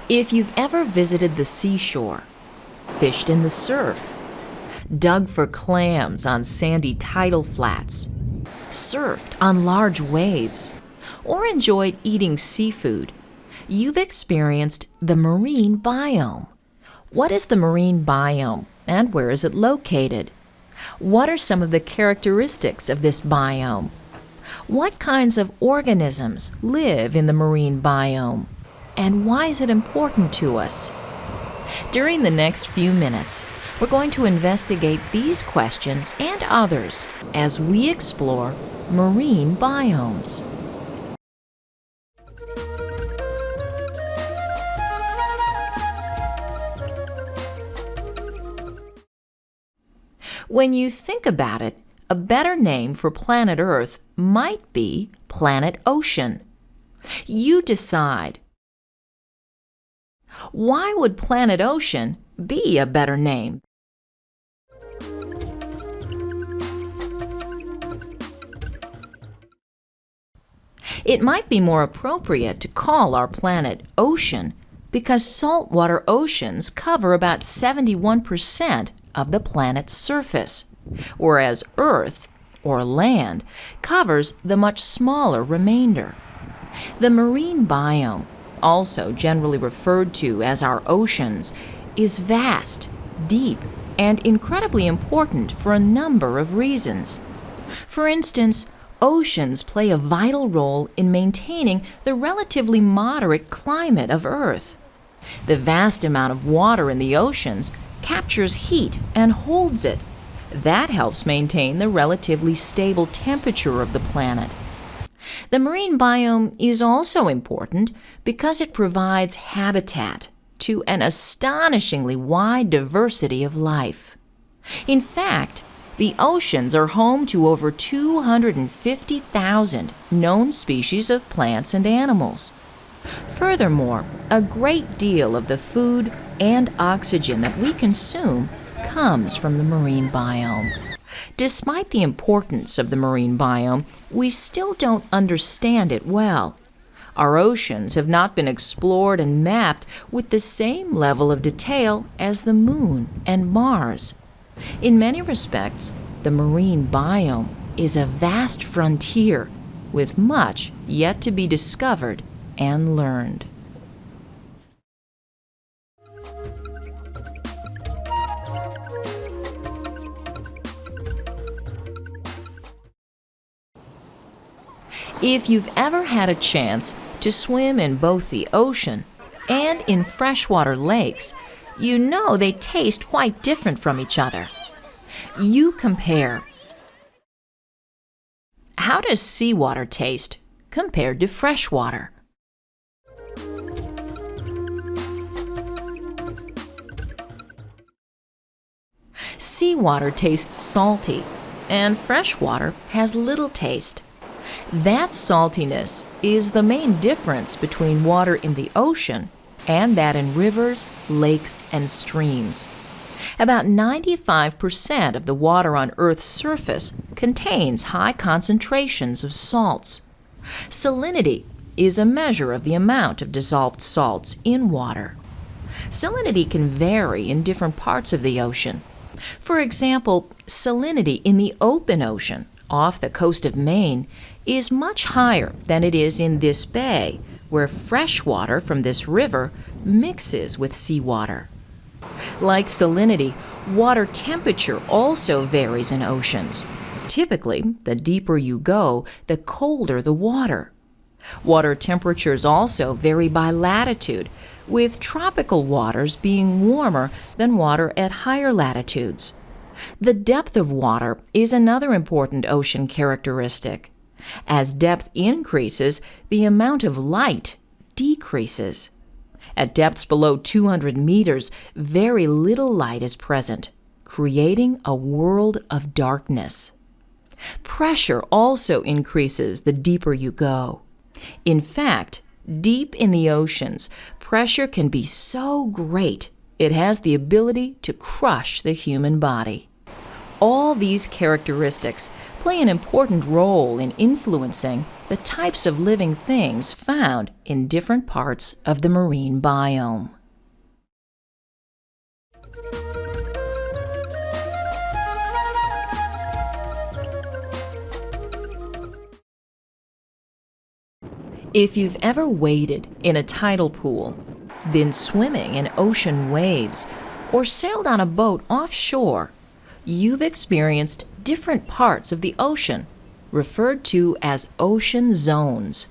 If you've ever visited the seashore, fished in the surf, dug for clams on sandy tidal flats, surfed on large waves, or enjoyed eating seafood, you've experienced the marine biome. What is the marine biome and where is it located? What are some of the characteristics of this biome? What kinds of organisms live in the marine biome? And why is it important to us? During the next few minutes, we're going to investigate these questions and others as we explore marine biomes. When you think about it, a better name for planet Earth might be planet Ocean. You decide. Why would planet Ocean be a better name? It might be more appropriate to call our planet Ocean because saltwater oceans cover about 71% of the planet's surface, whereas Earth, or land, covers the much smaller remainder. The marine biome, also generally referred to as our oceans, is vast, deep, and incredibly important for a number of reasons. For instance, oceans play a vital role in maintaining the relatively moderate climate of Earth. The vast amount of water in the oceans captures heat and holds it. That helps maintain the relatively stable temperature of the planet. The marine biome is also important because it provides habitat to an astonishingly wide diversity of life. In fact, the oceans are home to over 250,000 known species of plants and animals. Furthermore, a great deal of the food and oxygen that we consume comes from the marine biome. Despite the importance of the marine biome, we still don't understand it well. Our oceans have not been explored and mapped with the same level of detail as the Moon and Mars. In many respects, the marine biome is a vast frontier with much yet to be discovered and learned. If you've ever had a chance to swim in both the ocean and in freshwater lakes, you know they taste quite different from each other. You compare. How does seawater taste compared to freshwater? Seawater tastes salty, and freshwater has little taste. That saltiness is the main difference between water in the ocean and that in rivers, lakes, and streams. About 95% of the water on Earth's surface contains high concentrations of salts. Salinity is a measure of the amount of dissolved salts in water. Salinity can vary in different parts of the ocean. For example, salinity in the open ocean off the coast of Maine is much higher than it is in this bay, where fresh water from this river mixes with seawater. Like salinity, water temperature also varies in oceans. Typically, the deeper you go, the colder the water. Water temperatures also vary by latitude, with tropical waters being warmer than water at higher latitudes. The depth of water is another important ocean characteristic. As depth increases, the amount of light decreases. At depths below 200 meters, very little light is present, creating a world of darkness. Pressure also increases the deeper you go. In fact, deep in the oceans, pressure can be so great it has the ability to crush the human body. All these characteristics play an important role in influencing the types of living things found in different parts of the marine biome. If you've ever waded in a tidal pool, been swimming in ocean waves, or sailed on a boat offshore, you've experienced different parts of the ocean, referred to as ocean zones.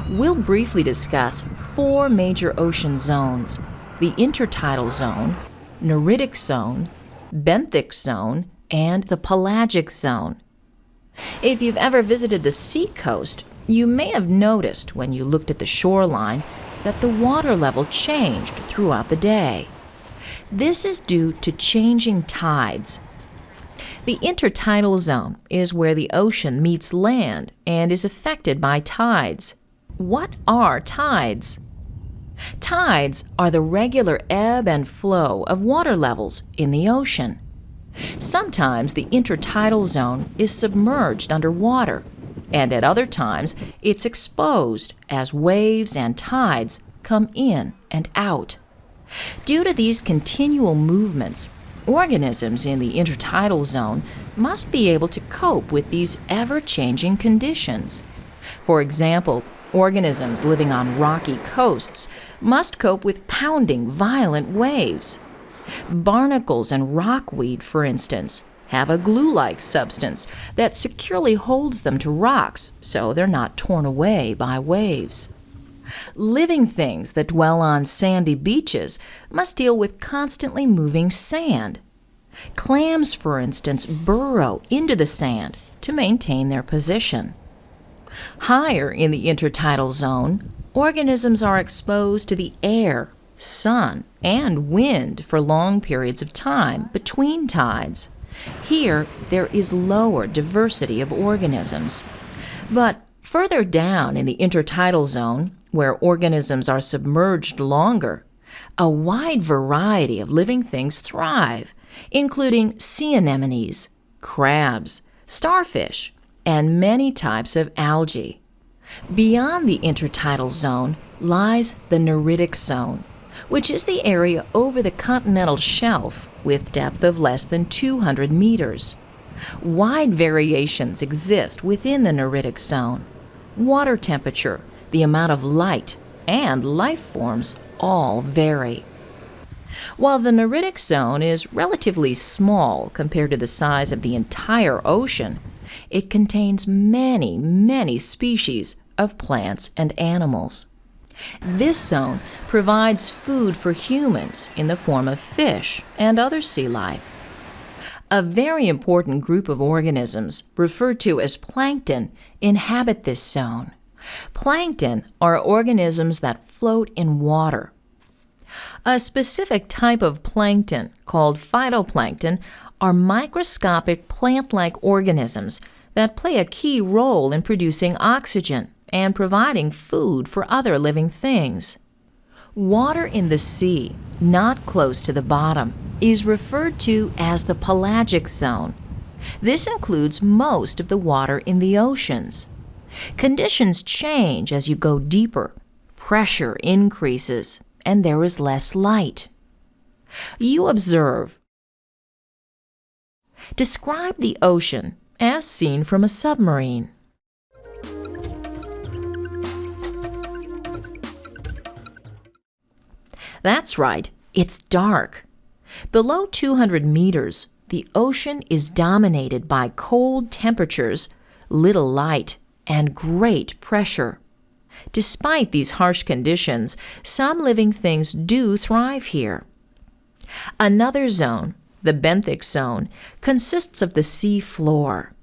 We'll briefly discuss four major ocean zones: the intertidal zone, neritic zone, benthic zone, and the pelagic zone. If you've ever visited the seacoast, you may have noticed when you looked at the shoreline that the water level changed throughout the day. This is due to changing tides. The intertidal zone is where the ocean meets land and is affected by tides. What are tides? Tides are the regular ebb and flow of water levels in the ocean. Sometimes the intertidal zone is submerged underwater, and at other times it's exposed as waves and tides come in and out. Due to these continual movements, organisms in the intertidal zone must be able to cope with these ever-changing conditions. For example, organisms living on rocky coasts must cope with pounding, violent waves. Barnacles and rockweed, for instance, have a glue-like substance that securely holds them to rocks so they're not torn away by waves. Living things that dwell on sandy beaches must deal with constantly moving sand. Clams, for instance, burrow into the sand to maintain their position. Higher in the intertidal zone, organisms are exposed to the air, sun, and wind for long periods of time between tides. Here, there is lower diversity of organisms. But further down in the intertidal zone, where organisms are submerged longer, a wide variety of living things thrive, including sea anemones, crabs, starfish, and many types of algae. Beyond the intertidal zone lies the neritic zone, which is the area over the continental shelf with depth of less than 200 meters. Wide variations exist within the neritic zone. Water temperature, the amount of light, and life forms all vary. While the neritic zone is relatively small compared to the size of the entire ocean, it contains many, many species of plants and animals. This zone provides food for humans in the form of fish and other sea life. A very important group of organisms, referred to as plankton, inhabit this zone. Plankton are organisms that float in water. A specific type of plankton, called phytoplankton, are microscopic plant-like organisms that play a key role in producing oxygen and providing food for other living things. Water in the sea, not close to the bottom, is referred to as the pelagic zone. This includes most of the water in the oceans. Conditions change as you go deeper. Pressure increases, and there is less light. You observe. Describe the ocean as seen from a submarine. That's right, it's dark. Below 200 meters, the ocean is dominated by cold temperatures, little light, and great pressure. Despite these harsh conditions, some living things do thrive here. Another zone, the benthic zone, consists of the sea floor.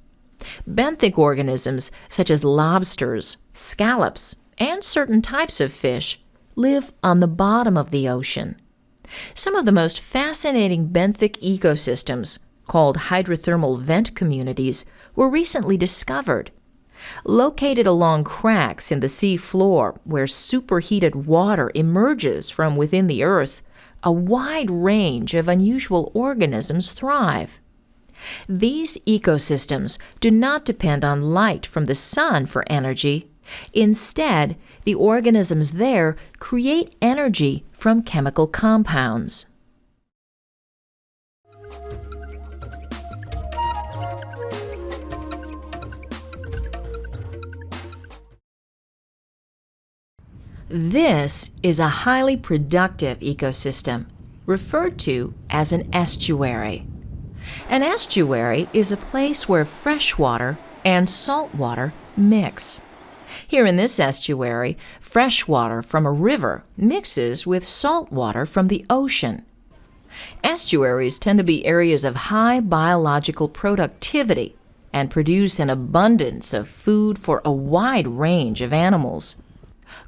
Benthic organisms such as lobsters, scallops, and certain types of fish live on the bottom of the ocean. Some of the most fascinating benthic ecosystems, called hydrothermal vent communities, were recently discovered. Located along cracks in the sea floor where superheated water emerges from within the earth, a wide range of unusual organisms thrive. These ecosystems do not depend on light from the sun for energy. Instead, the organisms there create energy from chemical compounds. This is a highly productive ecosystem, referred to as an estuary. An estuary is a place where fresh water and salt water mix. Here in this estuary, fresh water from a river mixes with salt water from the ocean. Estuaries tend to be areas of high biological productivity and produce an abundance of food for a wide range of animals.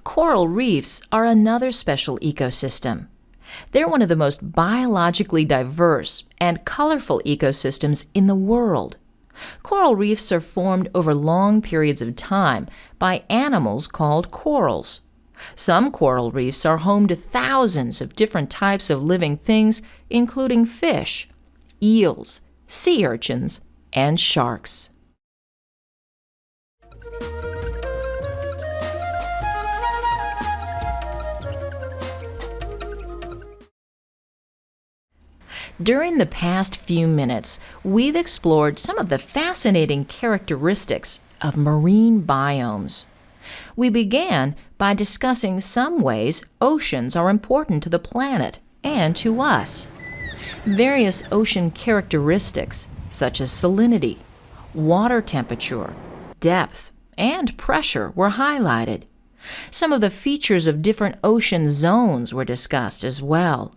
Coral reefs are another special ecosystem. They're one of the most biologically diverse and colorful ecosystems in the world. Coral reefs are formed over long periods of time by animals called corals. Some coral reefs are home to thousands of different types of living things, including fish, eels, sea urchins, and sharks. During the past few minutes, we've explored some of the fascinating characteristics of marine biomes. We began by discussing some ways oceans are important to the planet and to us. Various ocean characteristics, such as salinity, water temperature, depth, and pressure, were highlighted. Some of the features of different ocean zones were discussed as well.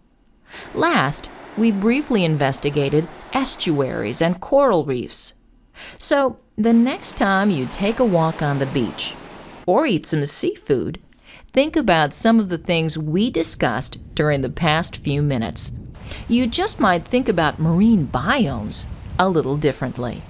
Last, we briefly investigated estuaries and coral reefs. So, the next time you take a walk on the beach or eat some seafood, think about some of the things we discussed during the past few minutes. You just might think about marine biomes a little differently.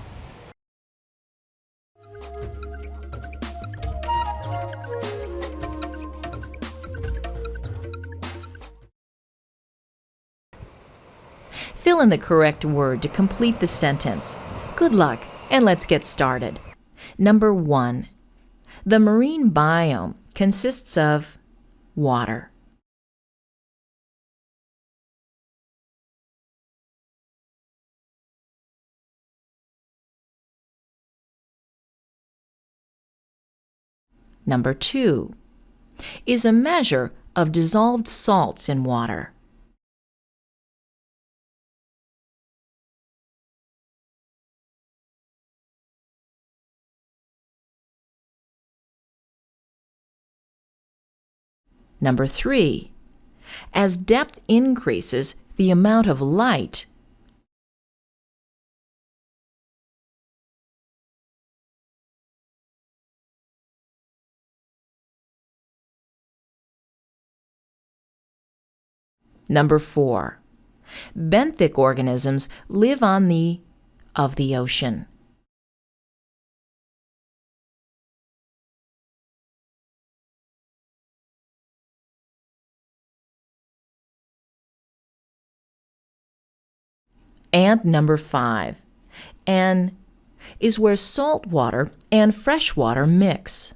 Fill in the correct word to complete the sentence. Good luck, and let's get started. Number 1. The marine biome consists of water. Number 2. Is a measure of dissolved salts in water. Number 3. As depth increases, the amount of light. Number 4. Benthic organisms live on the of the ocean. And number 5. N is where salt water and fresh water mix.